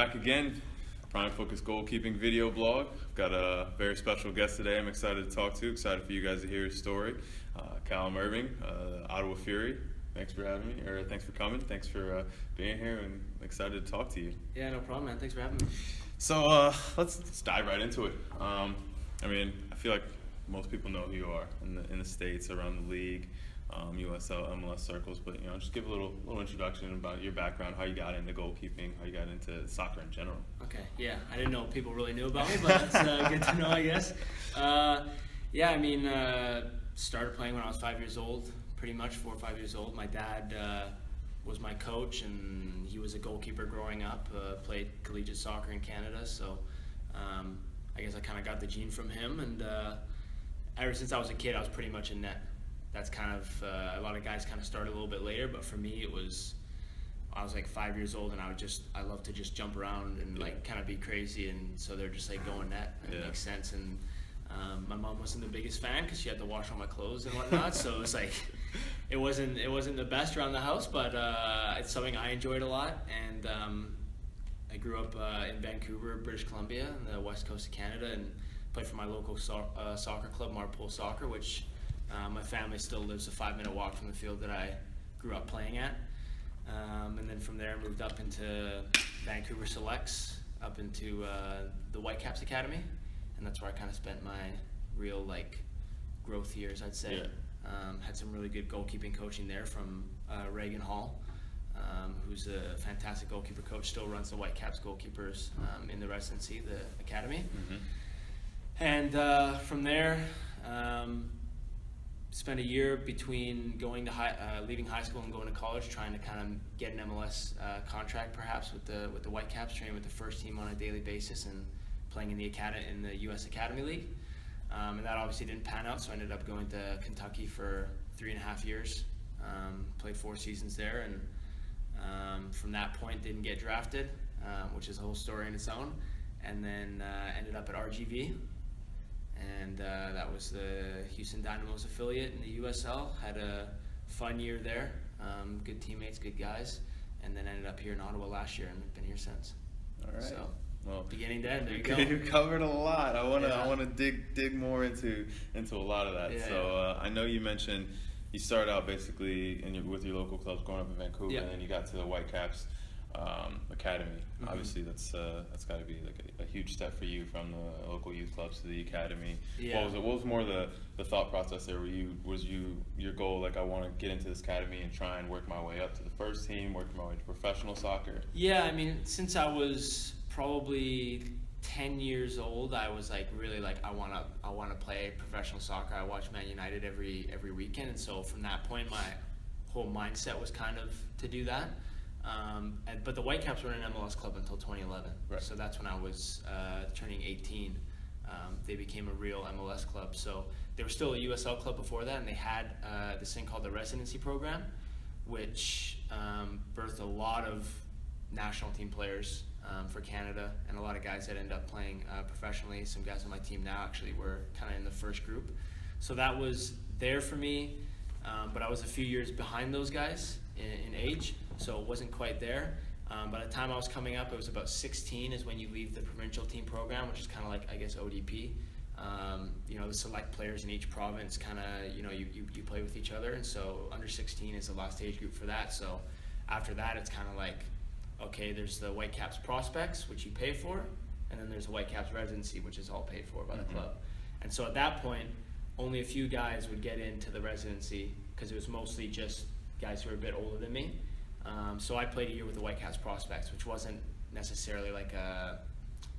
back again. Prime Focus Goalkeeping video blog. I've got a very special guest today I'm excited to talk to. Excited for you guys to hear his story. Callum Irving, Ottawa Fury. Thanks for having me, or thanks for coming. Thanks for being here, and excited to talk to you. Yeah, no problem, man. Thanks for having me. So let's dive right into it. I feel like most people know who you are in the States, around the league, USL, MLS circles, but just give a little introduction about your background, how you got into goalkeeping, how you got into soccer in general. Okay, yeah, I didn't know people really knew about me, but that's good to know, I guess. Started playing when I was 5 years old, pretty much 4 or 5 years old. My dad was my coach, and he was a goalkeeper growing up, played collegiate soccer in Canada, so I guess I kind of got the gene from him, and ever since I was a kid, I was pretty much in net. That's kind of, a lot of guys kind of started a little bit later, but for me I was like 5 years old, and I love to just jump around and like kind of be crazy, and so they're just like going net, and it makes sense. And my mom wasn't the biggest fan because she had to wash all my clothes and whatnot, so it was like, it wasn't the best around the house, but it's something I enjoyed a lot. And I grew up in Vancouver, British Columbia, on the west coast of Canada, and played for my local soccer club, Marpole Soccer, which my family still lives a 5-minute walk from the field that I grew up playing at. And then from there I moved up into Vancouver Selects, up into the Whitecaps Academy, and that's where I kind of spent my real growth years, I'd say. Had some really good goalkeeping coaching there from Reagan Hall, who's a fantastic goalkeeper coach, still runs the Whitecaps goalkeepers in the residency, the academy. And from there, spent a year between going to leaving high school and going to college, trying to kind of get an MLS contract, perhaps with the Whitecaps, training with the first team on a daily basis and playing in the U.S. Academy League. And that obviously didn't pan out, so I ended up going to Kentucky for 3.5 years. Played 4 seasons there, and from that point didn't get drafted, which is a whole story in its own. And then ended up at RGV. And that was the Houston Dynamo's affiliate in the USL. Had a fun year there, good teammates, good guys, and then ended up here in Ottawa last year, and been here since. All right. So, well, beginning to end, there you go. You covered a lot. I want to dig more into a lot of that. I know you mentioned you started out basically with your local clubs growing up in Vancouver, and then you got to the Whitecaps Academy. Obviously, that's got to be like a huge step for you, from the local youth clubs to the academy. What was more the thought process there? Was your goal I want to get into this academy and try and work my way up to the first team, work my way to professional soccer? Yeah, since I was probably 10 years old, I was really I want to play professional soccer. I watch Man United every weekend, and so from that point, my whole mindset was kind of to do that. But the Whitecaps were an MLS club until 2011, right. So that's when I was turning 18. They became a real MLS club. So they were still a USL club before that, and they had this thing called the residency program, which birthed a lot of national team players for Canada, and a lot of guys that end up playing professionally. Some guys on my team now actually were kind of in the first group. So that was there for me, but I was a few years behind those guys in age, so it wasn't quite there. By the time I was coming up, it was about 16 is when you leave the provincial team program, which is kind of I guess, ODP. The select players in each province kind of, you play with each other, and so under 16 is the last age group for that. So after that, it's kind of okay, there's the Whitecaps prospects, which you pay for, and then there's the Whitecaps residency, which is all paid for by the club. And so at that point, only a few guys would get into the residency, because it was mostly just guys who were a bit older than me. So I played a year with the Whitecaps prospects, which wasn't necessarily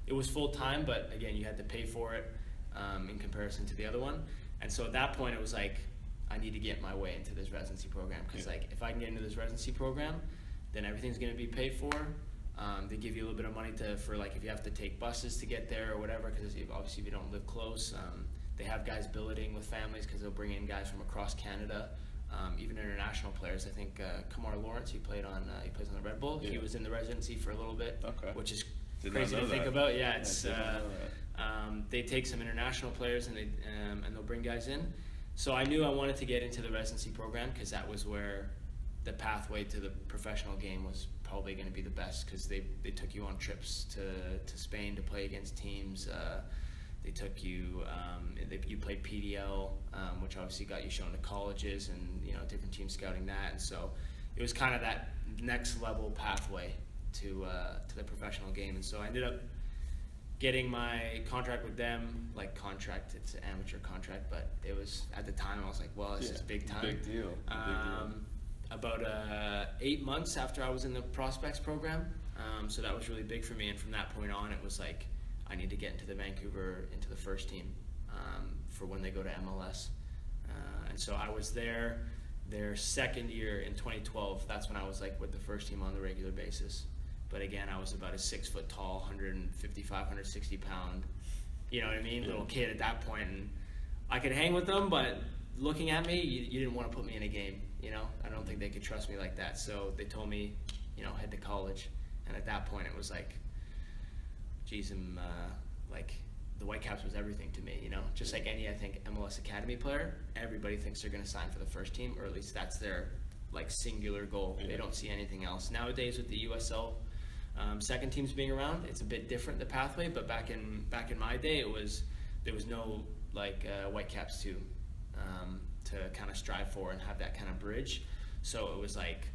it was full time, but again, you had to pay for it in comparison to the other one. And so at that point, it was I need to get my way into this residency program, because if I can get into this residency program, then everything's going to be paid for. They give you a little bit of money for if you have to take buses to get there or whatever, because obviously if you don't live close. They have guys billeting with families, because they'll bring in guys from across Canada. Even international players. I think Kamar Lawrence, he plays on the Red Bull. He was in the residency for a little bit, which is crazy to think about. Yeah, it's they take some international players, and they'll bring guys in. So I knew I wanted to get into the residency program, because that was where the pathway to the professional game was probably going to be the best, because they took you on trips to Spain to play against teams. They took you, you played PDL, which obviously got you shown to colleges and, you know, different teams scouting that. And so it was kind of that next level pathway to the professional game. And so I ended up getting my contract with them, like contract, it's an amateur contract, but it was, at the time I was like, well, this is big time. Big deal. About 8 months after I was in the prospects program, so that was really big for me. And from that point on, it was like, I need to get into the first team for when they go to MLS. And so I was their second year in 2012. That's when I was like with the first team on the regular basis. But again, I was about a 6 foot tall, 155, 160 pound, you know what I mean, little kid at that point. And I could hang with them, but looking at me, you didn't want to put me in a game, you know? I don't think they could trust me like that. So they told me, you know, head to college. And at that point, it was like, geez, like the Whitecaps was everything to me, you know? Just like any, I think, MLS Academy player, everybody thinks they're going to sign for the first team, or at least that's their like singular goal. They don't see anything else. Nowadays with the USL second teams being around, it's a bit different, the pathway, but back in my day, there was no like Whitecaps to kind of strive for and have that kind of bridge. So it was like,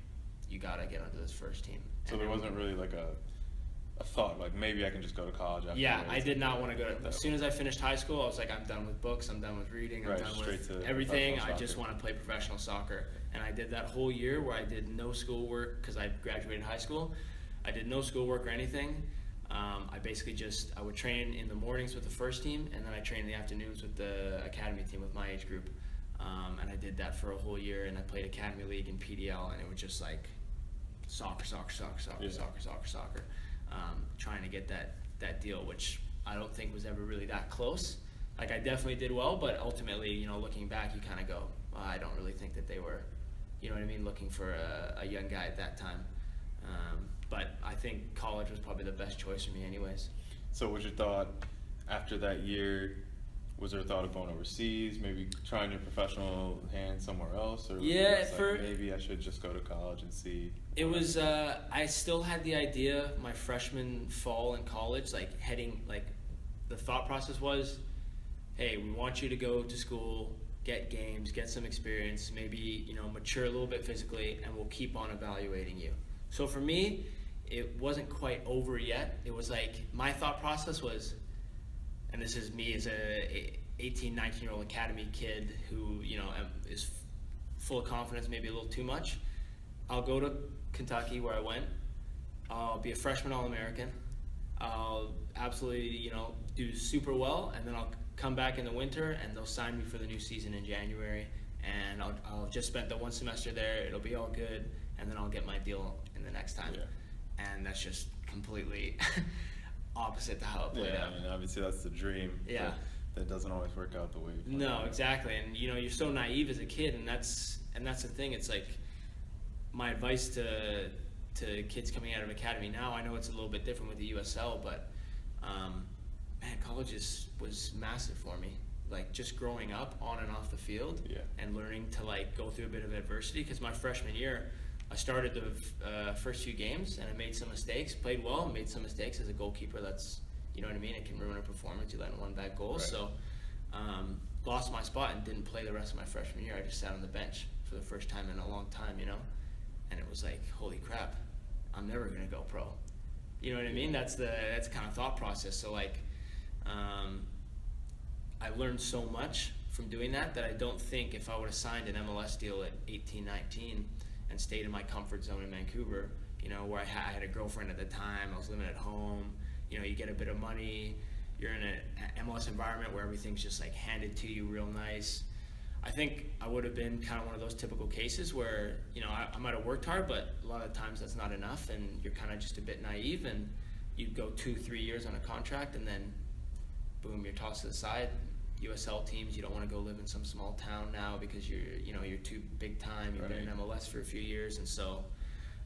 you gotta get onto this first team. So there wasn't really like a thought, like maybe I can just go to college after. Yeah, I did not want to go to, as soon as I finished high school, I was like, I'm done with books, I'm done with reading, I'm done with everything, I just want to play professional soccer. And I did that whole year where I did no schoolwork, because I graduated high school. I did no schoolwork or anything. I basically I would train in the mornings with the first team, and then I trained in the afternoons with the academy team with my age group. And I did that for a whole year, and I played Academy League and PDL, and it was just like soccer, trying to get that deal, which I don't think was ever really that close. Like, I definitely did well, but ultimately, you know, looking back, you kind of go, well, I don't really think that they were, you know what I mean, looking for a young guy at that time. But I think college was probably the best choice for me anyways. So was your thought after that year, was there a thought of going overseas, maybe trying your professional hand somewhere else? Or yeah, like, maybe I should just go to college and see? It was, I still had the idea my freshman fall in college, like heading, like the thought process was, hey, we want you to go to school, get games, get some experience, maybe, you know, mature a little bit physically, and we'll keep on evaluating you. So for me, it wasn't quite over yet. It was like, my thought process was, and this is me as a 18, 19-year-old academy kid who, you know, is full of confidence, maybe a little too much. I'll go to Kentucky where I went. I'll be a freshman All-American. I'll absolutely, you know, do super well, and then I'll come back in the winter and they'll sign me for the new season in January, and I'll just spent the one semester there, it'll be all good, and then I'll get my deal in the next time. And that's just completely opposite to how it played out. I mean, obviously that's the dream. Yeah. That doesn't always work out the way you plan. No, exactly. And you know, you're so naive as a kid, and that's the thing. It's like, my advice to kids coming out of academy now, I know it's a little bit different with the USL, but man, college was massive for me. Like, just growing up on and off the field, and learning to like go through a bit of adversity. Because my freshman year, I started the first few games and I made some mistakes, played well, made some mistakes. As a goalkeeper, that's, you know what I mean, it can ruin a performance. You let in one bad goal. So lost my spot and didn't play the rest of my freshman year. I just sat on the bench for the first time in a long time, you know, and it was like, holy crap, I'm never gonna go pro. You know what I mean? That's the kind of thought process. So like, I learned so much from doing that I don't think if I would have signed an MLS deal at 18, 19 and stayed in my comfort zone in Vancouver, you know, where I had a girlfriend at the time, I was living at home, you know, you get a bit of money, you're in an MLS environment where everything's just like handed to you real nice. I think I would have been kind of one of those typical cases where, you know, I might have worked hard, but a lot of times that's not enough, and you're kind of just a bit naive, and you go 2-3 years on a contract, and then boom, you're tossed to the side. USL teams, you don't want to go live in some small town now because you're too big time. You've been in MLS for a few years, and so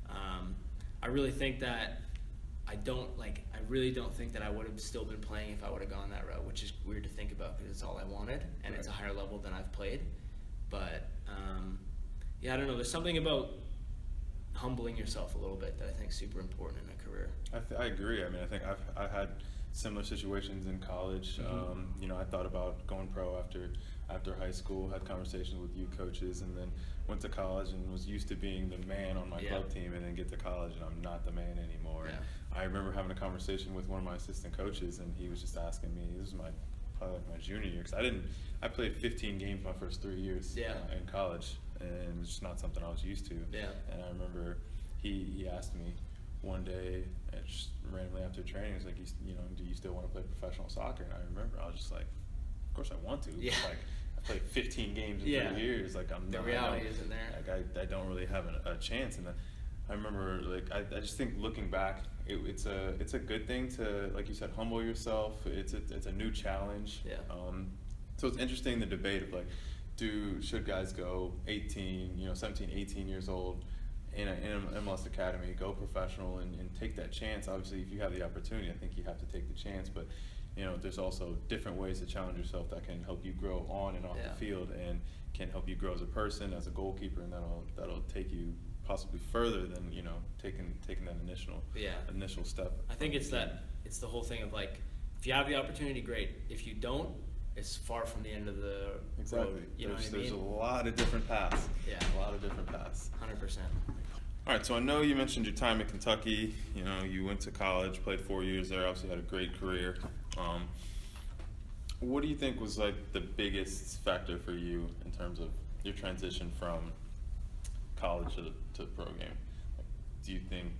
I really think that I really don't think that I would have still been playing if I would have gone that route, which is weird to think about because it's all I wanted, and it's a higher level than I've played. But yeah, I don't know. There's something about humbling yourself a little bit that I think is super important in a career. I agree. I mean, I think I've had similar situations in college. You know, I thought about going pro after high school, had conversations with youth coaches, and then went to college and was used to being the man on my club team, and then get to college and I'm not the man anymore. And I remember having a conversation with one of my assistant coaches, and he was just asking me, this was probably like my junior year, because I played 15 games my first 3 years in college, and it's just not something I was used to. And I remember he asked me one day, and just randomly after training, he was like, you know, do you still want to play professional soccer? And I remember I was just like, of course I want to. Like, I played 15 games in 3 years. Like, the reality isn't there. Like, I don't really have a chance. And then I remember, like, I just think looking back, it's a good thing to, like you said, humble yourself. It's a new challenge. So it's interesting, the debate of like, should guys go 18, 17, 18 years old in an MLS academy, go professional, and take that chance. Obviously, if you have the opportunity, I think you have to take the chance. But you know, there's also different ways to challenge yourself that can help you grow on and off the field, and can help you grow as a person, as a goalkeeper, and that'll take you possibly further than, you know, taking that initial step. I think it's the whole thing of like, if you have the opportunity, great. If you don't, it's far from the end of the road. You know what I mean? There's a lot of different paths. A lot of different paths. 100%. All right, so I know you mentioned your time at Kentucky. You know, you went to college, played 4 years there, obviously had a great career. What do you think was like the biggest factor for you in terms of your transition from college to the pro game? Like, do you think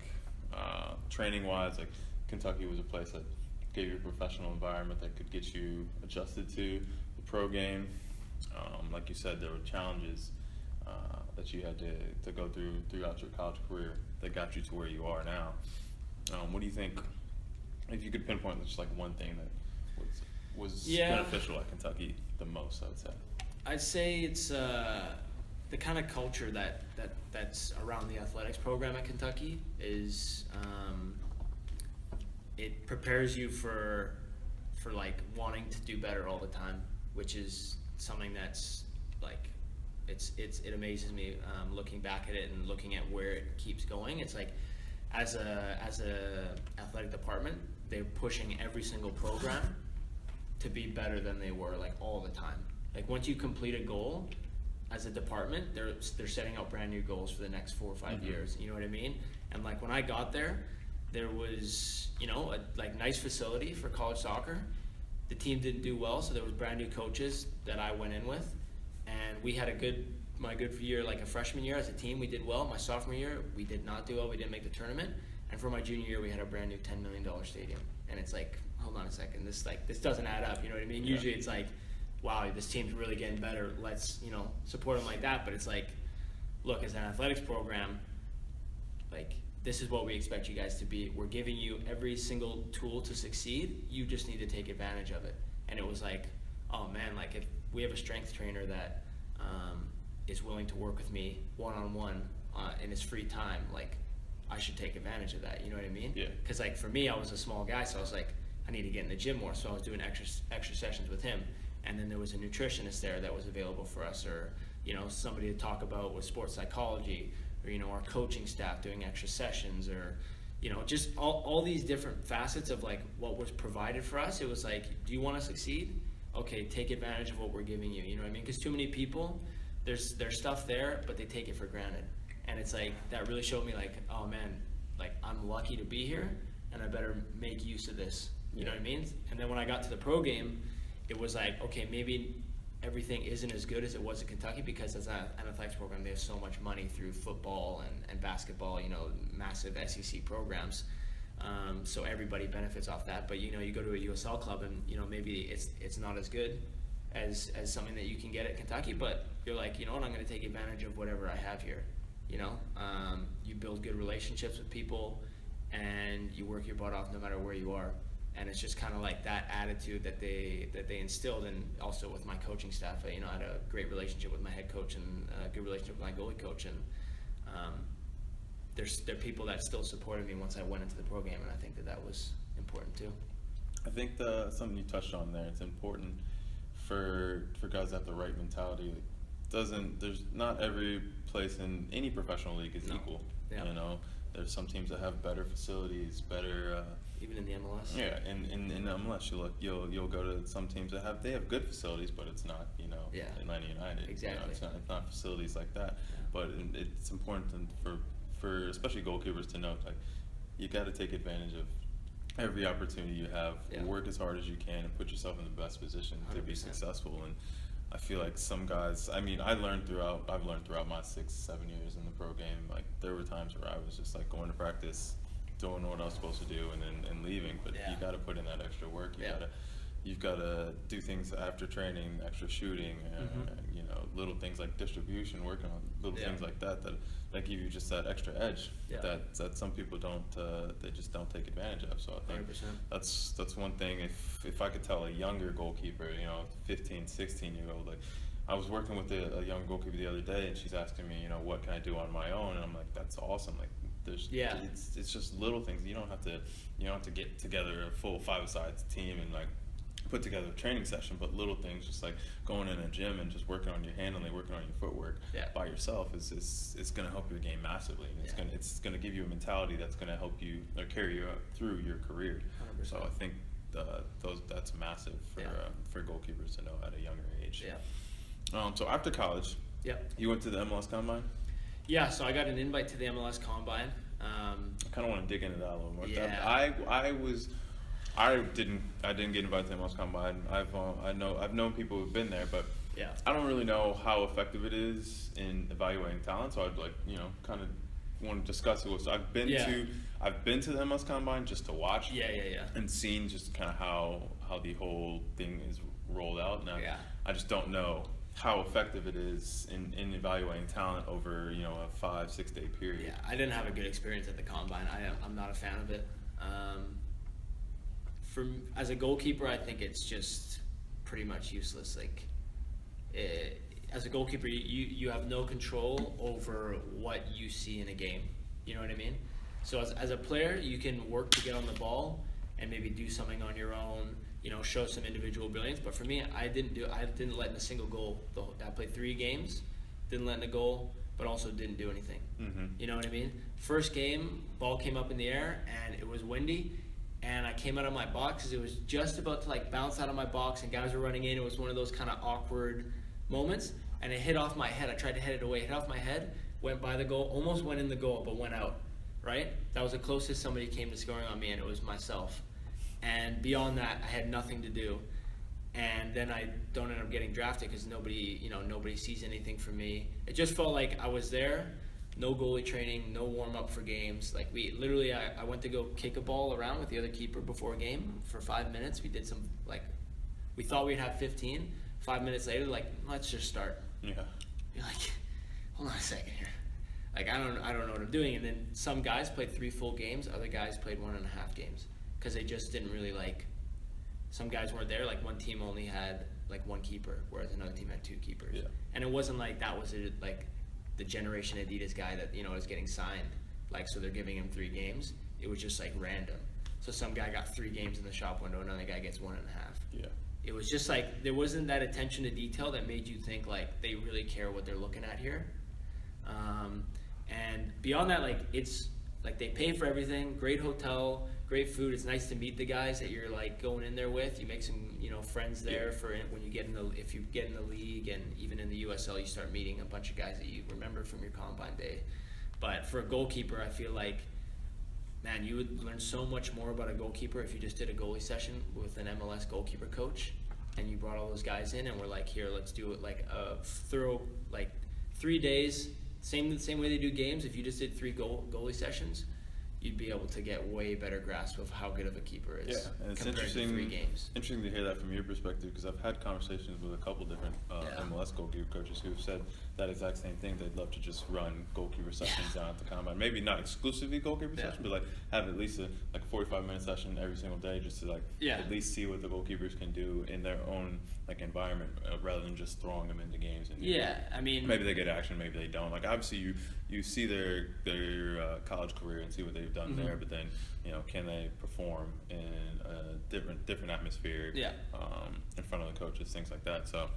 training-wise, like Kentucky was a place that gave you a professional environment that could get you adjusted to the pro game? Like you said, there were challenges that you had to go through throughout your college career that got you to where you are now. What do you think, if you could pinpoint just like one thing that was beneficial at Kentucky the most, I would say? I'd say it's the kind of culture that's around the athletics program at Kentucky is it prepares you for like wanting to do better all the time, which is something that's like it amazes me looking back at it and looking at where it keeps going. It's like as a athletic department, they're pushing every single program to be better than they were, like all the time. Like once you complete a goal as a department, they're setting out brand new goals for the next 4 or 5 years. You know what I mean? And like when I got there was, you know, a like nice facility for college soccer. The team didn't do well, so there was brand new coaches that I went in with, and we had my good year, like a freshman year as a team, we did well. My sophomore year, we did not do well. We didn't make the tournament. And for my junior year, we had a brand new $10 million stadium. And it's like, hold on a second, this doesn't add up. You know what I mean? Yeah. Usually it's like, wow, this team's really getting better. Let's, you know, support them like that. But it's like, look, as an athletics program, like, this is what we expect you guys to be. We're giving you every single tool to succeed. You just need to take advantage of it. And it was like, oh man, like if we have a strength trainer that is willing to work with me one-on-one in his free time, like I should take advantage of that. You know what I mean? Yeah. Because like for me, I was a small guy, so I was like, I need to get in the gym more. So I was doing extra sessions with him. And then there was a nutritionist there that was available for us, or, you know, somebody to talk about with sports psychology, or, you know, our coaching staff doing extra sessions, or, you know, just all these different facets of like what was provided for us. It was like, do you want to succeed? Okay, take advantage of what we're giving you. You know what I mean? Because too many people, there's stuff there, but they take it for granted. And it's like, that really showed me like, oh man, like I'm lucky to be here, and I better make use of this. You know what I mean? And then when I got to the pro game, it was like, okay, maybe everything isn't as good as it was at Kentucky, because as an athletics program, they have so much money through football and basketball, you know, massive SEC programs. So everybody benefits off that. But, you know, you go to a USL club and, you know, maybe it's not as good as something that you can get at Kentucky, but you're like, you know what, I'm going to take advantage of whatever I have here. You know, you build good relationships with people, and you work your butt off no matter where you are. And it's just kind of like that attitude that they instilled, and also with my coaching staff. You know, I had a great relationship with my head coach and a good relationship with my goalie coach, and there are people that still supported me once I went into the program, and I think that was important too. I think something you touched on there, it's important for guys to have the right mentality. There's not every place in any professional league is equal. Yeah. You know, there's some teams that have better facilities, better. Even in the MLS. Yeah, in MLS, you'll go to some teams that have good facilities, but it's not, you know, Atlanta United. Exactly. You know, it's not facilities like that. Yeah. But it's important for especially goalkeepers to know, like, you got to take advantage of every opportunity you have. Yeah. Work as hard as you can and put yourself in the best position 100%. To be successful. And I feel like some guys, I mean, I've learned throughout my 6-7 years in the pro game. Like, there were times where I was just like going to practice, doing what I was supposed to do, and leaving. But you got to put in that extra work. You've got to do things after training, extra shooting, you know, little things like distribution, working on little things like that give you just that extra edge that some people don't, they just don't take advantage of. So I think 100%. that's one thing. If I could tell a younger goalkeeper, you know, 15, 16-year-old, like, I was working with a young goalkeeper the other day, and she's asking me, you know, what can I do on my own? And I'm like, that's awesome. Like, it's just little things. You don't have to get together a full 5-a-side team and like put together a training session, but little things, just like going in a gym and just working on your handling, working on your footwork by yourself is going to help your game massively. And it's gonna give you a mentality that's going to help you or carry you through your career. 100%. So I think that's massive for goalkeepers to know at a younger age. So after college, you went to the MLS Combine? Yeah, so I got an invite to the MLS Combine. I kind of want to dig into that a little more. I didn't get invited to the MLS Combine. I've known people who've been there, but I don't really know how effective it is in evaluating talent. So I'd like, you know, kind of want to discuss it. So I've been to the MLS Combine just to watch. And seen just kind of how the whole thing is rolled out. Now I just don't know how effective it is in evaluating talent over, you know, a 5-6 day period. Yeah, I didn't have a good experience at the Combine. I'm not a fan of it. As a goalkeeper, I think it's just pretty much useless. Like, as a goalkeeper, you have no control over what you see in a game. You know what I mean? So as a player, you can work to get on the ball and maybe do something on your own, you know, show some individual brilliance. But for me, I didn't let in a single goal. I played 3 games, didn't let in a goal, but also didn't do anything. You know what I mean? First game, ball came up in the air and it was windy, and I came out of my box because it was just about to like bounce out of my box and guys were running in. It was one of those kind of awkward moments, and it hit off my head. I tried to head it away, hit off my head, went by the goal, almost went in the goal, but went out, right? That was the closest somebody came to scoring on me, and it was myself. And beyond that, I had nothing to do. And then I don't end up getting drafted because nobody sees anything from me. It just felt like I was there, no goalie training, no warm up for games. Like I went to go kick a ball around with the other keeper before a game for 5 minutes. We did some, like, we thought we'd have 15. 5 minutes later, like, let's just start. Yeah. You're like, hold on a second here. Like, I don't know what I'm doing. And then some guys played 3 full games. Other guys played 1.5 games because they just didn't really like. Some guys weren't there. Like, one team only had like 1 keeper, whereas another team had 2 keepers. Yeah. And it wasn't like that was it, like the Generation Adidas guy that, you know, is getting signed. Like, so they're giving him 3 games. It was just like random. So some guy got 3 games in the shop window, another guy gets 1.5. Yeah. It was just like there wasn't that attention to detail that made you think like they really care what they're looking at here. And beyond that, like, it's like they pay for everything, great hotel, great food. It's nice to meet the guys that you're like going in there with. You make some, you know, friends there for when you get if you get in the league, and even in the USL, you start meeting a bunch of guys that you remember from your combine day. But for a goalkeeper, I feel like, man, you would learn so much more about a goalkeeper if you just did a goalie session with an MLS goalkeeper coach, and you brought all those guys in, and we're like, here, let's do it like a thorough, like 3 days, same way they do games. If you just did 3 goalie sessions, you'd be able to get way better grasp of how good of a keeper is. Yeah, and it's compared to 3 games. Interesting to hear that from your perspective, because I've had conversations with a couple different MLS goalkeeper coaches who've said that exact same thing. They'd love to just run goalkeeper sessions down at the combine. Maybe not exclusively goalkeeper sessions, but like have at least a 45-minute session every single day, just to like at least see what the goalkeepers can do in their own like environment, rather than just throwing them into games. And I mean, maybe they get action, maybe they don't. Like, obviously you see their college career and see what they've done there, but then, you know, can they perform in a different atmosphere in front of the coaches, things like that. So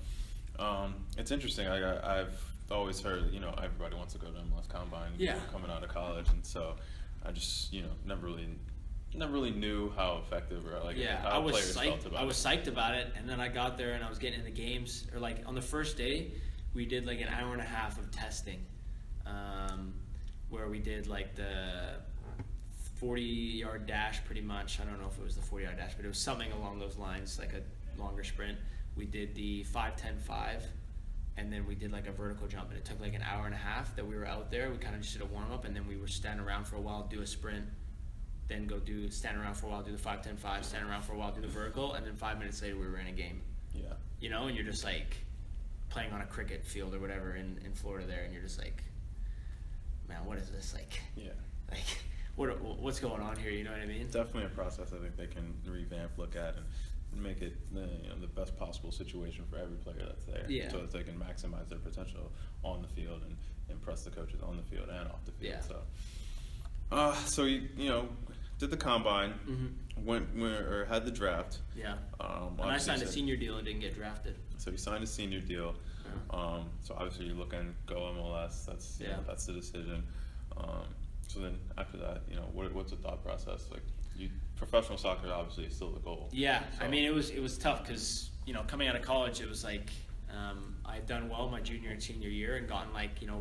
It's interesting. I've always heard, everybody wants to go to MLS Combine coming out of college, and so I just, never really knew how effective or how players felt about it. I was psyched about it, and then I got there and I was getting in the games, or like on the first day, we did like an hour and a half of testing, where we did like the 40-yard dash pretty much. I don't know if it was the 40-yard dash, but it was something along those lines, like a longer sprint. We did the 5-10-5, and then we did like a vertical jump, and it took like an hour and a half that we were out there. We kind of just did a warm-up, and then we were standing around for a while, do a sprint, then stand around for a while, do the 5-10-5, stand around for a while, do the vertical, and then 5 minutes later we were in a game. Yeah. And you're just like playing on a cricket field or whatever in Florida there, and you're just like, man, what is this? What's going on here? You know what I mean? Definitely a process I think they can revamp, look at, and make it the best possible situation for every player that's there, so that they can maximize their potential on the field and impress the coaches on the field and off the field. Yeah. So you did the combine, had the draft. Yeah. And I signed a senior deal and didn't get drafted. So you signed a senior deal. Yeah. So obviously you're looking go MLS. That's the decision. So then after that, what's the thought process like? Professional soccer obviously is still the goal. Yeah, so. I mean it was tough because coming out of college it was like I had done well my junior and senior year and gotten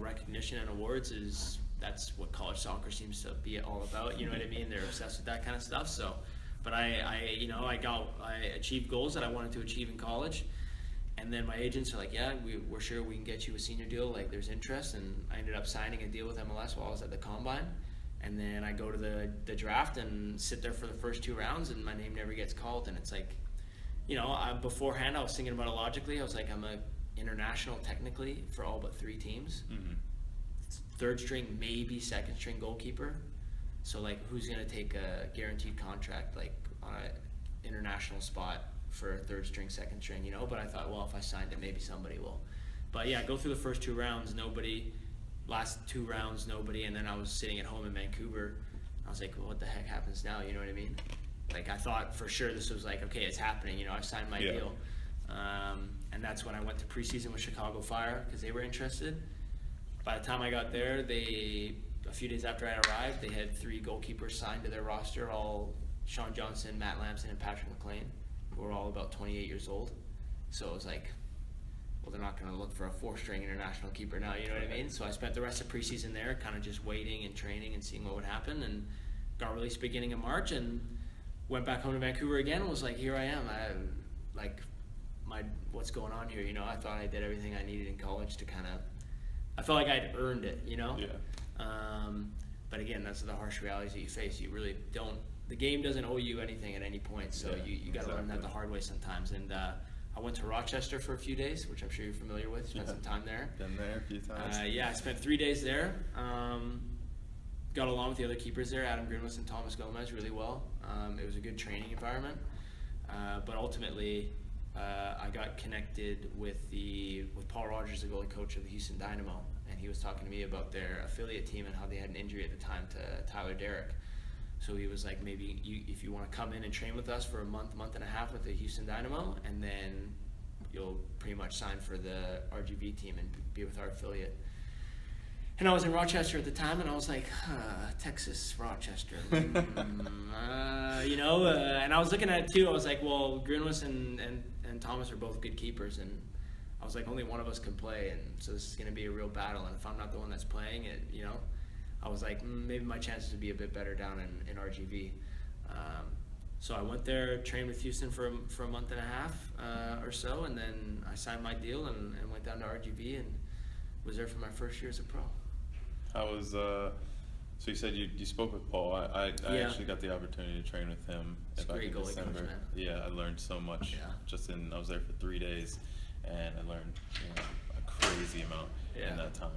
recognition and awards. That's what college soccer seems to be all about. You know what I mean? They're obsessed with that kind of stuff. So, but I achieved goals that I wanted to achieve in college, and then my agents are like, yeah, we're sure we can get you a senior deal. Like there's interest, and I ended up signing a deal with MLS while I was at the combine. And then I go to the draft and sit there for the first 2 rounds, and my name never gets called. And it's like, beforehand I was thinking about it logically. I was like, I'm a international technically for all but 3 teams. Mm-hmm. 3rd string, maybe 2nd string goalkeeper. So like, who's gonna take a guaranteed contract like on an international spot for a 3rd string, 2nd string? But I thought, well, if I signed it, maybe somebody will. But yeah, go through the first 2 rounds, nobody. Last 2 rounds, nobody, and then I was sitting at home in Vancouver. I was like, well, what the heck happens now? You know what I mean? Like, I thought for sure this was like, okay, it's happening. I've signed my deal. And that's when I went to preseason with Chicago Fire because they were interested. By the time I got there, a few days after I arrived, they had 3 goalkeepers signed to their roster, all Sean Johnson, Matt Lamson, and Patrick McLean, who were all about 28 years old. So it was like, well, they're not going to look for a 4th-string international keeper now, you know what I mean? So I spent the rest of preseason there kind of just waiting and training and seeing what would happen, and got released beginning of March and went back home to Vancouver again and was like, here I am. What's going on here? I thought I did everything I needed in college to kind of – I felt like I'd earned it, Yeah. But again, that's the harsh realities that you face. You really don't – the game doesn't owe you anything at any point, so you got to learn that the hard way sometimes. And I went to Rochester for a few days, which I'm sure you're familiar with. Spent some time there. Been there a few times. I spent 3 days there. Got along with the other keepers there, Adam Greenless and Thomas Gomez, really well. It was a good training environment. But ultimately, I got connected with Paul Rogers, the goalie coach of the Houston Dynamo, and he was talking to me about their affiliate team and how they had an injury at the time to Tyler Derrick. So he was like, maybe if you want to come in and train with us for a month and a half with the Houston Dynamo, and then you'll pretty much sign for the RGV team and be with our affiliate. And I was in Rochester at the time, and I was like, Texas, Rochester. And I was looking at it too. I was like, well, Greenless and Thomas are both good keepers, and I was like, only one of us can play, and so this is going to be a real battle. And if I'm not the one that's playing it, I was like, maybe my chances would be a bit better down in RGV. So I went there, trained with Houston for a month and a half or so, and then I signed my deal and went down to RGV and was there for my first year as a pro. How was so you said you spoke with Paul. I actually got the opportunity to train with him back in December. Coach, man. Yeah, I learned so much. Yeah. I was there for 3 days, and I learned a crazy amount in that time.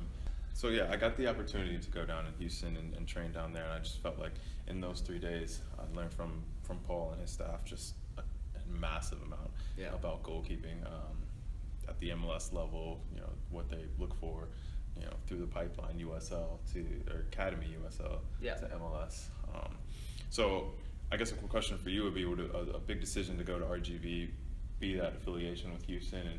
So yeah, I got the opportunity to go down in Houston and train down there, and I just felt like in those 3 days I learned from Paul and his staff just a massive amount about goalkeeping at the MLS level. What they look for, through the pipeline USL or Academy USL to MLS. So I guess a quick question for you would be: would a big decision to go to RGV be that affiliation with Houston and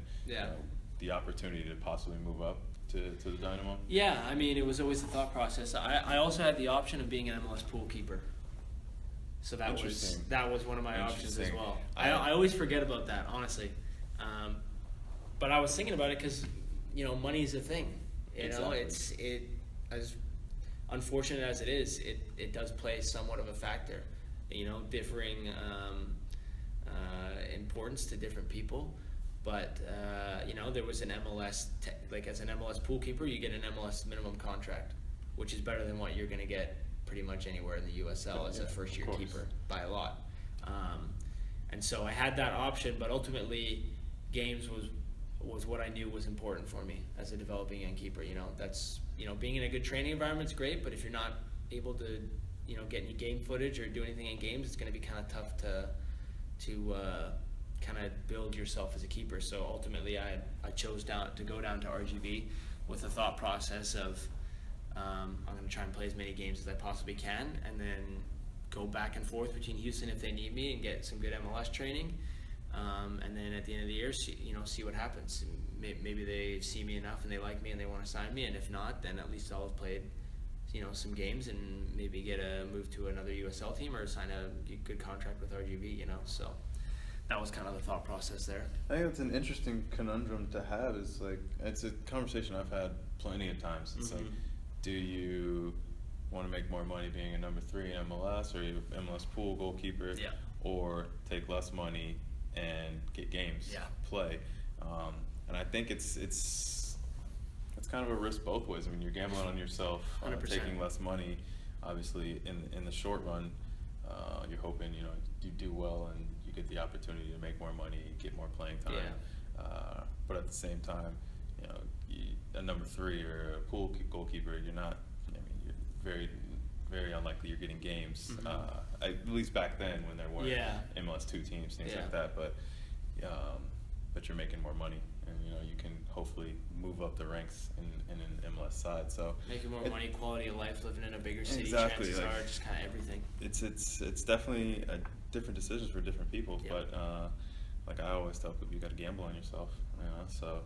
the opportunity to possibly move up to the Dynamo? Yeah, I mean, it was always the thought process. I also had the option of being an MLS pool keeper. So that was one of my options as well. I always forget about that, honestly. But I was thinking about it because, money is a thing. Exactly. As unfortunate as it is, it does play somewhat of a factor. Differing importance to different people. But, there was an MLS, as an MLS pool keeper, you get an MLS minimum contract, which is better than what you're going to get pretty much anywhere in the USL as a first-year keeper by a lot. And so I had that option, but ultimately games was what I knew was important for me as a developing young keeper. That's, being in a good training environment is great, but if you're not able to, get any game footage or do anything in games, it's going to be kind of tough to kind of build yourself as a keeper. So ultimately I chose to go down to RGB with the thought process of I'm going to try and play as many games as I possibly can, and then go back and forth between Houston if they need me and get some good MLS training, and then at the end of the year see what happens. Maybe they see me enough and they like me and they want to sign me, and if not, then at least I'll have played some games and maybe get a move to another USL team or sign a good contract with RGB. So that was kind of the thought process there. I think it's an interesting conundrum to have. Is it's a conversation I've had plenty of times. It's do you want to make more money being a number 3 in MLS or MLS pool goalkeeper, or take less money and get games, play? And I think it's kind of a risk both ways. I mean, you're gambling on yourself, taking less money. Obviously, in the short run, you're hoping you do well and you get the opportunity to make more money, get more playing time. But at the same time, a number 3 or a pool goalkeeper, you're not. I mean, you're very, very unlikely you're getting games. At least back then when there weren't MLS 2 teams, things like that. But you're making more money, and you can hopefully move up the ranks in an MLS side. So making more money, quality of life, living in a bigger city, exactly, chances are just kind of everything. It's definitely different decisions for different people. But like I always tell people, you got to gamble on yourself. So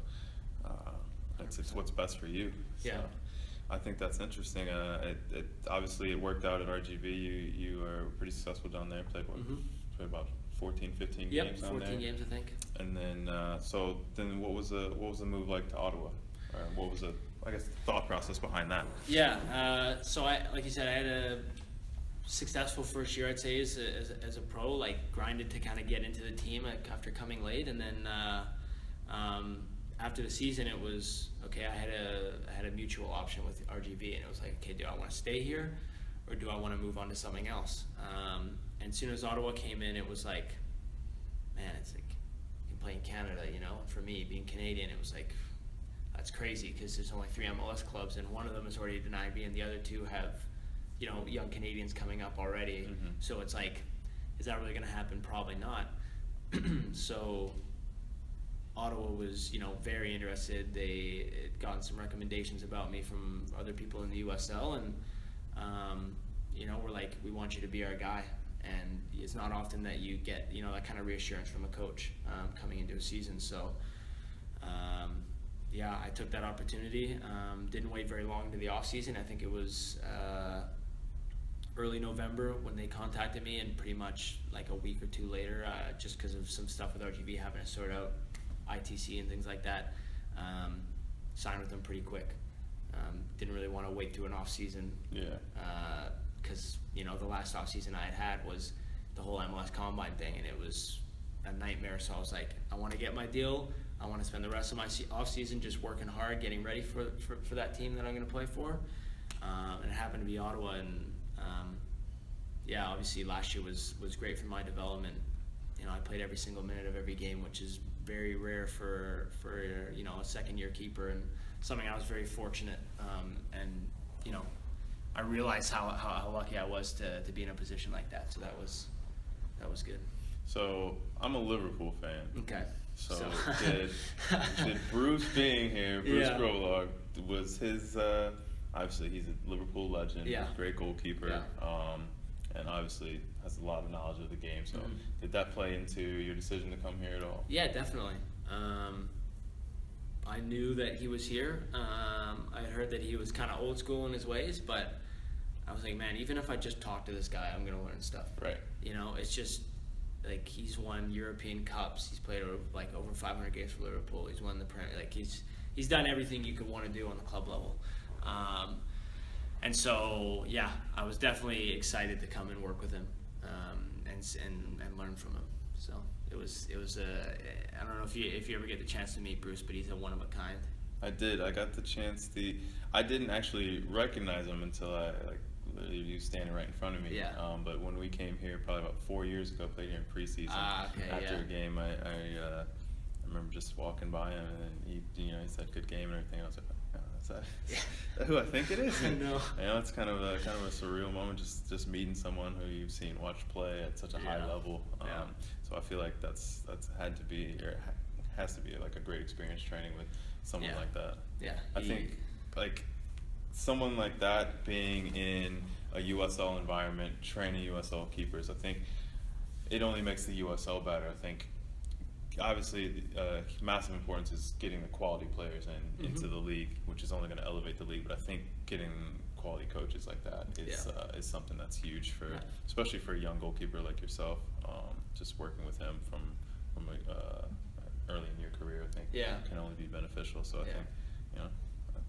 it's what's best for you. So I think that's interesting. It obviously it worked out at RGB. You were pretty successful down there. Played about 14, 15 games down there. 14 games, I think. And then, then what was the move like to Ottawa? What was the thought process behind that? So like you said, I had a successful first year, I'd say, as a pro. Grinded to kind of get into the team after coming late, and then after the season, it was okay. I had a mutual option with RGB, and it was like, okay, do I want to stay here, or do I want to move on to something else? And as soon as Ottawa came in, it was like, man, it's like you can play in Canada, For me, being Canadian, it was like, that's crazy because there's only 3 MLS clubs, and one of them is already denied me, and the other 2 have, young Canadians coming up already. So it's like, is that really going to happen? Probably not. So Ottawa was, very interested. They had gotten some recommendations about me from other people in the USL, and we're like, we want you to be our guy. And it's not often that you get, that kind of reassurance from a coach coming into a season. So, I took that opportunity. Didn't wait very long into the off season. I think it was early November when they contacted me, and pretty much like a week or 2 later, just because of some stuff with RGB having to sort out ITC and things like that, signed with them pretty quick. Didn't really want to wait through an off season. Because the last off season I had was the whole MLS Combine thing, and it was a nightmare. So I was like, I want to get my deal. I want to spend the rest of my off season just working hard, getting ready for that team that I'm going to play for. And it happened to be Ottawa, and obviously last year was great for my development. I played every single minute of every game, which is very rare for a second-year keeper, and something I was very fortunate. And I realized how lucky I was to be in a position like that. So that was good. So I'm a Liverpool fan. Okay. So did Bruce being here, Bruce Grolog, was his obviously he's a Liverpool legend, great goalkeeper, and obviously has a lot of knowledge of the game. So did that play into your decision to come here at all? Yeah, definitely. I knew that he was here. I had heard that he was kind of old school in his ways, but I was like, man, even if I just talk to this guy, I'm gonna learn stuff. Right. You know, it's just like he's won European Cups. He's played over 500 games for Liverpool. He's won the Premier. Like he's done everything you could want to do on the club level. And so yeah, I was definitely excited to come and work with him and learn from him. So it was I don't know if you ever get the chance to meet Bruce, but he's a one of a kind. I did. I got the chance. I didn't actually recognize him until I literally he was standing right in front of me. Yeah. But when we came here, probably about 4 years ago, played here in preseason. After a game, I remember just walking by him, and then he said good game and everything. I was like, oh, is that who I think it is? I know. It's kind of a surreal moment, just meeting someone who you've seen watch play at such a high level. So I feel like that's had to be, or has to be, like a great experience training with someone like that. Yeah. I think like someone like that being in a USL environment, training USL keepers, I think it only makes the USL better. I think obviously massive importance is getting the quality players into the league, which is only going to elevate the league. But I think getting quality coaches like that is something that's huge for, especially for a young goalkeeper like yourself. Just working with him from early in your career, I think can only be beneficial. So I think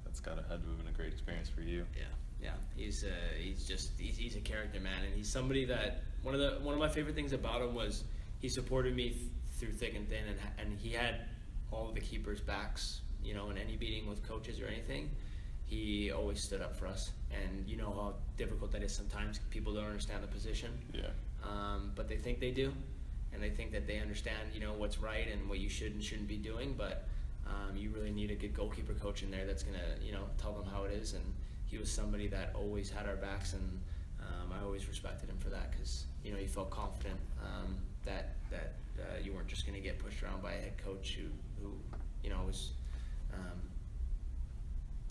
that's had to have been a great experience for you. Yeah, he's a character, man, and he's somebody that one of my favorite things about him was he supported me through thick and thin, and he had all of the keepers' backs. In any meeting with coaches or anything, he always stood up for us. And you know how difficult that is sometimes. People don't understand the position. Yeah. But they think they do, and they think that they understand, what's right and what you should and shouldn't be doing. But you really need a good goalkeeper coach in there that's gonna, tell them how it is. And he was somebody that always had our backs, and I always respected him for that because he felt confident that you weren't just gonna get pushed around by a head coach who was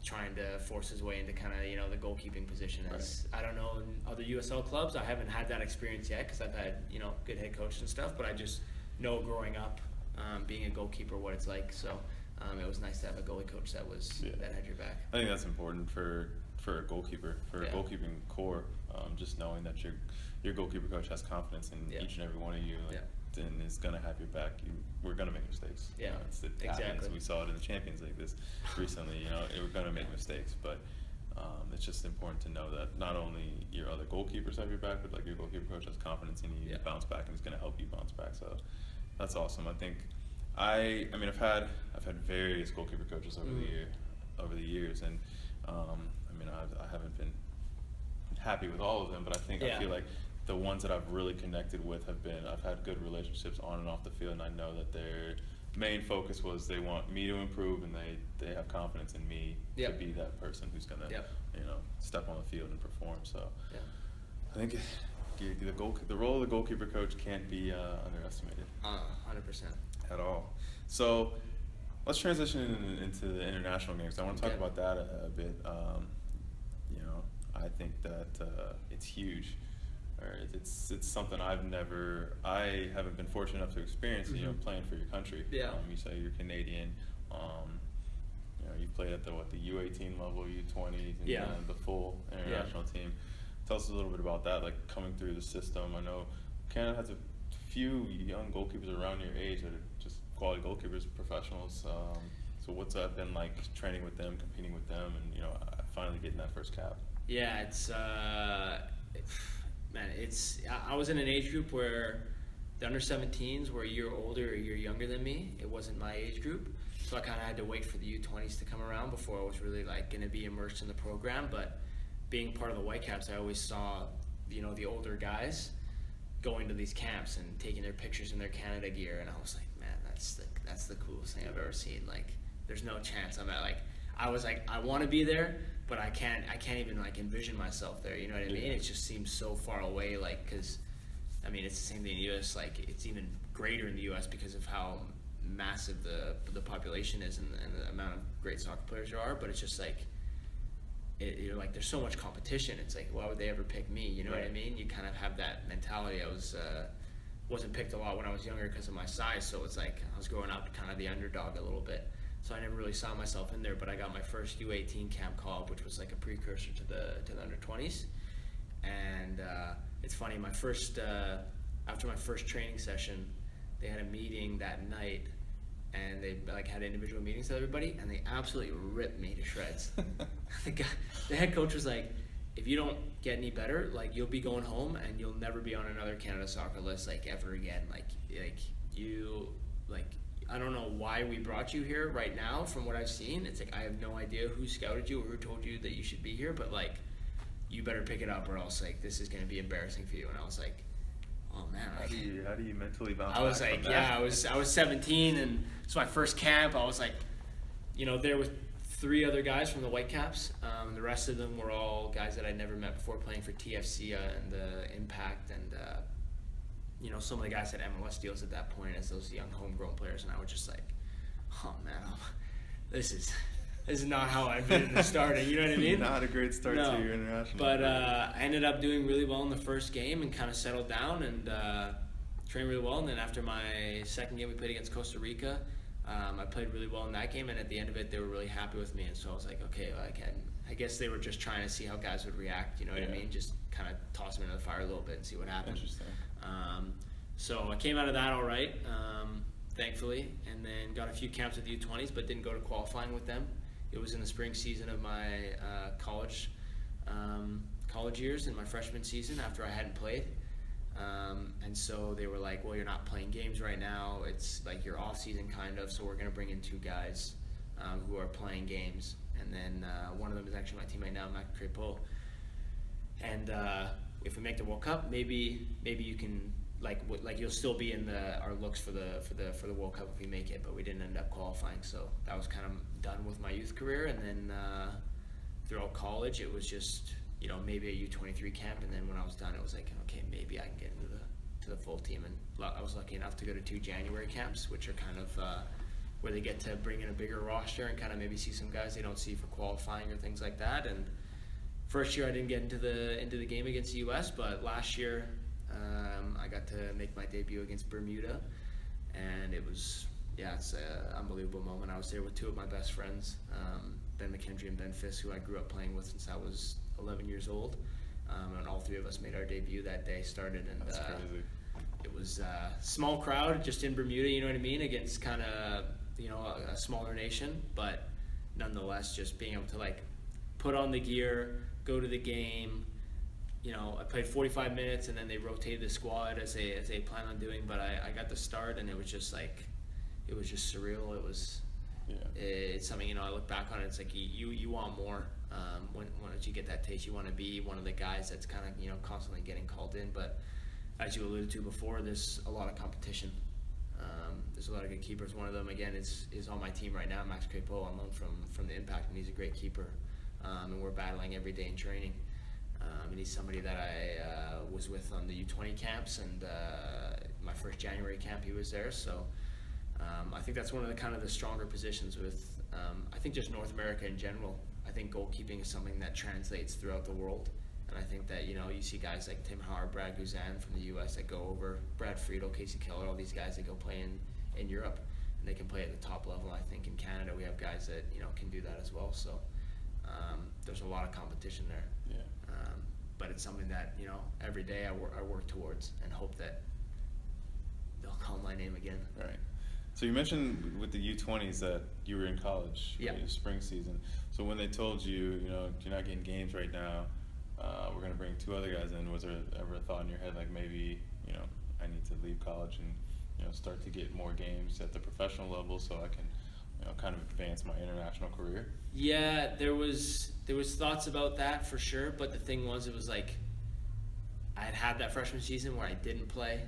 trying to force his way into kind of the goalkeeping position. As I don't know in other USL clubs, I haven't had that experience yet because I've had good head coaches and stuff, but I just know growing up being a goalkeeper what it's like. So it was nice to have a goalie coach that had your back. I think that's important for a goalkeeper, for a goalkeeping core. Just knowing that your goalkeeper coach has confidence in each and every one of you, and is going to have your back. We're going to make mistakes. Yeah, exactly. We saw it in the Champions League this recently. We're going to make mistakes, but it's just important to know that not only your other goalkeepers have your back, but like your goalkeeper coach has confidence in you to bounce back, and is going to help you bounce back. So that's awesome. I think I mean I've had various goalkeeper coaches over the years, and I haven't been happy with all of them, but I feel like the ones that I've really connected with I've had good relationships on and off the field, and I know that their main focus was they want me to improve, and they have confidence in me to be that person who's gonna step on the field and perform. So I think the role of the goalkeeper coach can't be underestimated. 100%. At all. So let's transition into the international games. I want to talk about that a bit. I think that it's huge. It's something I haven't been fortunate enough to experience. Playing for your country. Yeah. You say you're Canadian. You've played at the U18 level, U20s, and the full international team. Tell us a little bit about that, like coming through the system. I know Canada has a few young goalkeepers around your age that are just quality goalkeepers, professionals. So what's that been like training with them, competing with them, and finally getting that first cap? Yeah, I was in an age group where the under 17s were a year older or a year younger than me. It wasn't my age group, so I kind of had to wait for the U20s to come around before I was really going to be immersed in the program. But being part of the Whitecaps, I always saw the older guys going to these camps and taking their pictures in their Canada gear, and I was like, man, that's the coolest thing I've ever seen. Like, there's no chance I was like, I want to be there, but I can't even envision myself there. You know what I mean? It just seems so far away. Because it's the same thing in the U.S. It's even greater in the U.S. because of how massive the population is and the amount of great soccer players there are. But it's just you're like, there's so much competition. It's like, why would they ever pick me? You know what I mean? You kind of have that mentality. I wasn't picked a lot when I was younger because of my size, so it's like I was growing up kind of the underdog a little bit. so I never really saw myself in there. But I got my first U18 camp call up, which was like a precursor to the under 20s. And it's funny, my first after my first training session, they had a meeting that night, and they like had individual meetings with everybody, and they absolutely ripped me to shreds. The head coach was like, if you don't get any better, like you'll be going home and you'll never be on another Canada soccer list like ever again. Like you, like I don't know why we brought you here right now. From what I've seen, it's like I have no idea who scouted you or who told you that you should be here, but like you better pick it up or else like this is going to be embarrassing for you. And I was like, oh man, how do you mentally bounce back? I was like, yeah, I was 17, and it's my first camp. I was like, there with 3 other guys from the Whitecaps. The rest of them were all guys that I'd never met before, playing for TFC and the Impact, and some of the guys had MLS deals at that point as those young homegrown players, and I was just like, oh man, this is not how I envisioned it starting. You know what I mean? Not a great start to your international. But I ended up doing really well in the first game and kind of settled down and trained really well. And then after my second game we played against Costa Rica, I played really well in that game. And at the end of it, they were really happy with me. And so I was like, okay, I guess they were just trying to see how guys would react. You know what I mean? Just kind of toss them into the fire a little bit and see what happened. Interesting. So I came out of that all right, thankfully, and then got a few camps with the U20s, but didn't go to qualifying with them. It was in the spring season of my college years, in my freshman season after I hadn't played. And so they were like, well, you're not playing games right now. It's like your off season kind of, so we're going to bring in 2 guys who are playing games. And then one of them is actually my teammate now, Mac Crepeau. And if we make the World Cup, maybe you can like you'll still be in our looks for the World Cup if we make it. But we didn't end up qualifying, so that was kind of done with my youth career. And then throughout college, it was just maybe a U23 camp, and then when I was done, it was like, okay, maybe I can get into the full team. And I was lucky enough to go to 2 January camps, which are kind of where they get to bring in a bigger roster and kind of maybe see some guys they don't see for qualifying or things like that. And first year I didn't get into the game against the U.S., but last year I got to make my debut against Bermuda, and it's an unbelievable moment. I was there with 2 of my best friends, Ben McKendry and Ben Fisk, who I grew up playing with since I was 11 years old, and all 3 of us made our debut that day. Started, and that's crazy. It was a small crowd just in Bermuda, you know what I mean, against kind of a smaller nation, but nonetheless, just being able to like put on the gear, go to the game. I played 45 minutes, and then they rotated the squad as they plan on doing. But I got the start, and it was just surreal. It's something I look back on. It's like you want more. Once you get that taste, you want to be one of the guys that's kind of constantly getting called in. But as you alluded to before, there's a lot of competition. There's a lot of good keepers. One of them again is on my team right now, Max Crepeau, on loan from the Impact, and he's a great keeper. And we're battling every day in training. And he's somebody that I was with on the U20 camps, and my first January camp he was there. So I think that's one of the kind of the stronger positions with I think just North America in general. I think goalkeeping is something that translates throughout the world, and I think that you see guys like Tim Howard, Brad Guzan from the U.S. that go over, Brad Friedel, Casey Keller, all these guys that go play in Europe, and they can play at the top level. I think in Canada we have guys that can do that as well. So there's a lot of competition there. Yeah. But it's something that every day I work towards and hope that they'll call my name again. Right. So you mentioned with the U20s that you were in college for your spring season. So when they told you, you're not getting games right now, we're going to bring 2 other guys in, was there ever a thought in your head like maybe, I need to leave college and, start to get more games at the professional level so I can, kind of advance my international career? Yeah, there was thoughts about that for sure, but the thing was, it was like I had that freshman season where I didn't play,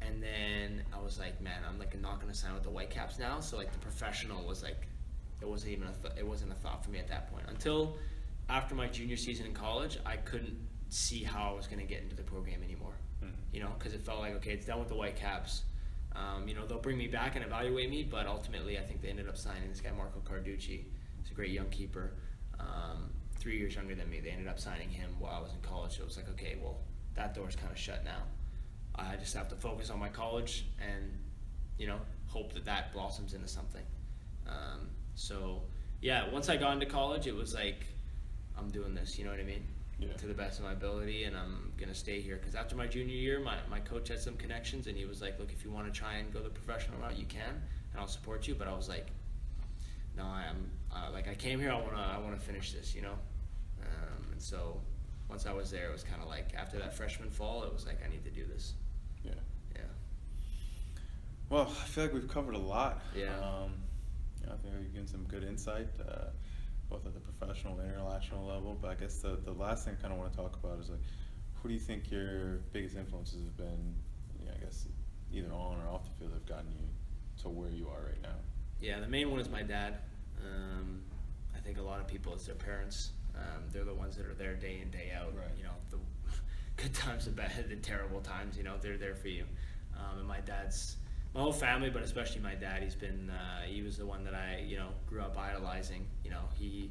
and then I was like, man, I'm like not going to sign with the Whitecaps now. So like the professional was like, it wasn't a thought for me at that point until after my junior season in college. I couldn't see how I was going to get into the program anymore, because it felt like, okay, it's done with the Whitecaps. They'll bring me back and evaluate me, but ultimately I think they ended up signing this guy, Marco Carducci. He's a great young keeper, 3 years younger than me. They ended up signing him while I was in college, so it was like, okay, well, that door's kind of shut now. I just have to focus on my college and, hope that blossoms into something. So yeah, once I got into college, it was like, I'm doing this, you know what I mean? Yeah. To the best of my ability, and I'm going to stay here. Because after my junior year, my coach had some connections, and he was like, look, if you want to try and go the professional route, you can, and I'll support you. But I was like, no, I came here, I want to finish this, you know? And so once I was there, it was kind of like, after that freshman fall, it was like, I need to do this. Yeah. Yeah. Well, I feel like we've covered a lot. Yeah. I think we've given some good insight, both at the professional and international level. But I guess the last thing I kind of want to talk about is, like, who do you think your biggest influences have been, I guess, either on or off the field, have gotten you to where you are right now? Yeah, the main one is my dad. I think a lot of people, it's their parents. They're the ones that are there day in, day out. Right. You know, the good times, the bad, the terrible times, you know, they're there for you. And my whole family, but especially my dad, he was the one that I, you know, grew up idolizing. You know, he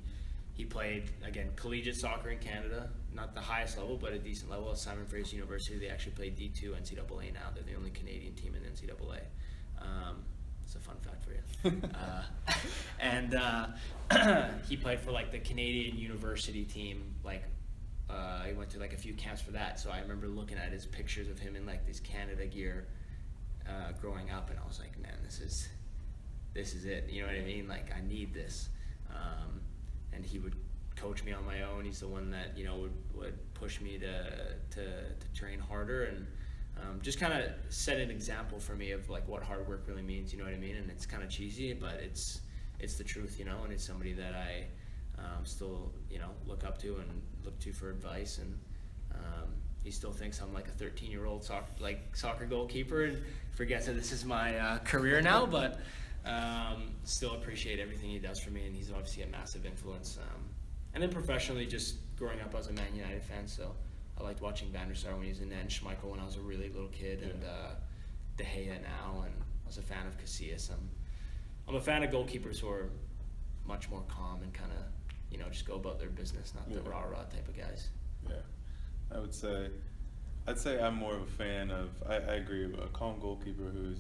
played, again, collegiate soccer in Canada, not the highest level, but a decent level at Simon Fraser University. They actually play D2 NCAA now. They're the only Canadian team in NCAA. It's a fun fact for you. And he played for like the Canadian University team. Like he went to like a few camps for that. So I remember looking at his pictures of him in like this Canada gear growing up, and I was like, man, this is it. You know what I mean? Like, I need this. And he would coach me on my own. He's the one that, you know, would push me to train harder, and just kind of set an example for me of like what hard work really means. You know what I mean? And it's kind of cheesy, but it's the truth, you know. And it's somebody that I still, you know, look up to and look to for advice. And he still thinks I'm like a 13-year-old soccer goalkeeper, and forgets that this is my career now. But still appreciate everything he does for me, and he's obviously a massive influence. And then professionally, just growing up, I was a Man United fan, so I liked watching Van der Sar when he was in there, and Schmeichel when I was a really little kid, and De Gea now, and I was a fan of Casillas. I'm a fan of goalkeepers who are much more calm and kind of, you know, just go about their business, not the rah-rah type of guys. Yeah, I'd say I'm more of a fan of, I agree, a calm goalkeeper who's,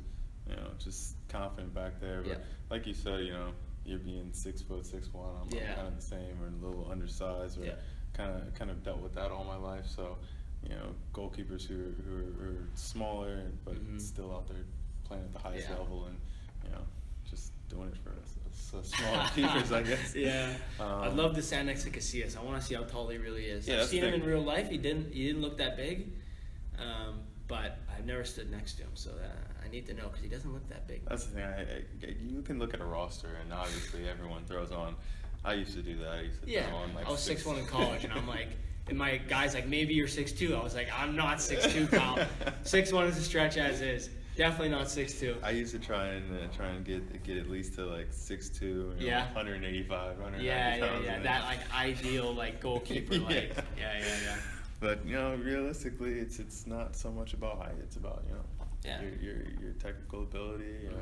you know, just confident back there. But like you said, you know, you're being 6'6", 6'1", I'm kind of the same, or a little undersized, or kind of dealt with that all my life. So, you know, goalkeepers who are smaller but still out there playing at the highest level, and, you know, just doing it for us smaller keepers, I guess. Yeah. I'd love to stand next to Casillas. I want to see how tall he really is. Yeah, I've seen him in real life. He didn't look that big, but I've never stood next to him, so I need to know, because he doesn't look that big. That's the thing. You can look at a roster, and obviously everyone throws on. I used to do that. I used to throw on like I was 6'1" in college, and I'm like, and my guy's like, maybe you're 6'2". I was like, I'm not 6'2", pal. 6'1" is a stretch as is. Definitely not 6'2". I used to try and get at least to like 6'2", you know, 185, 190 pounds. Yeah. That like ideal like goalkeeper, like yeah. But, you know, realistically, it's not so much about height. It's about, you know, your technical ability. You know,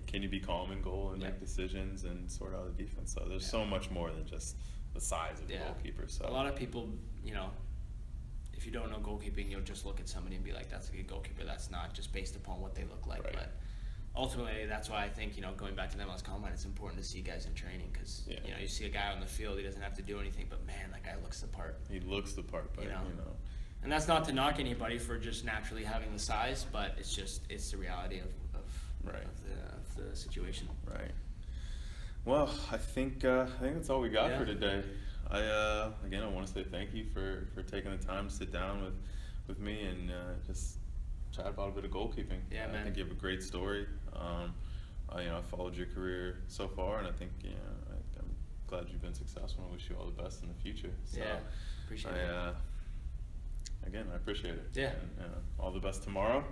can you be calm in goal and make decisions and sort out the defense? So there's so much more than just the size of the goalkeeper. So a lot of people, you know, if you don't know goalkeeping, you'll just look at somebody and be like, that's a good goalkeeper. That's not, just based upon what they look like. Right. But ultimately, that's why I think, you know, going back to the MLS Combine, it's important to see guys in training, because, you know, you see a guy on the field, he doesn't have to do anything, but man, that guy looks the part. He looks the part, but, you know. And that's not to knock anybody for just naturally having the size, but it's the reality of the situation. Right. Well, I think that's all we got for today. Again, I want to say thank you for taking the time to sit down with me and just chat about a bit of goalkeeping. Yeah, man. I think you have a great story. You know, I followed your career so far, and I think, you know, I'm glad you've been successful, and wish you all the best in the future. So, appreciate it. Again, I appreciate it. Yeah. And, all the best tomorrow.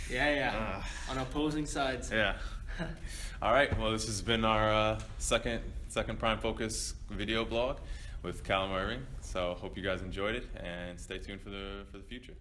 Yeah. On opposing sides. Yeah. All right. Well, this has been our second Prime Focus video blog with Callum Irving. So hope you guys enjoyed it, and stay tuned for the future.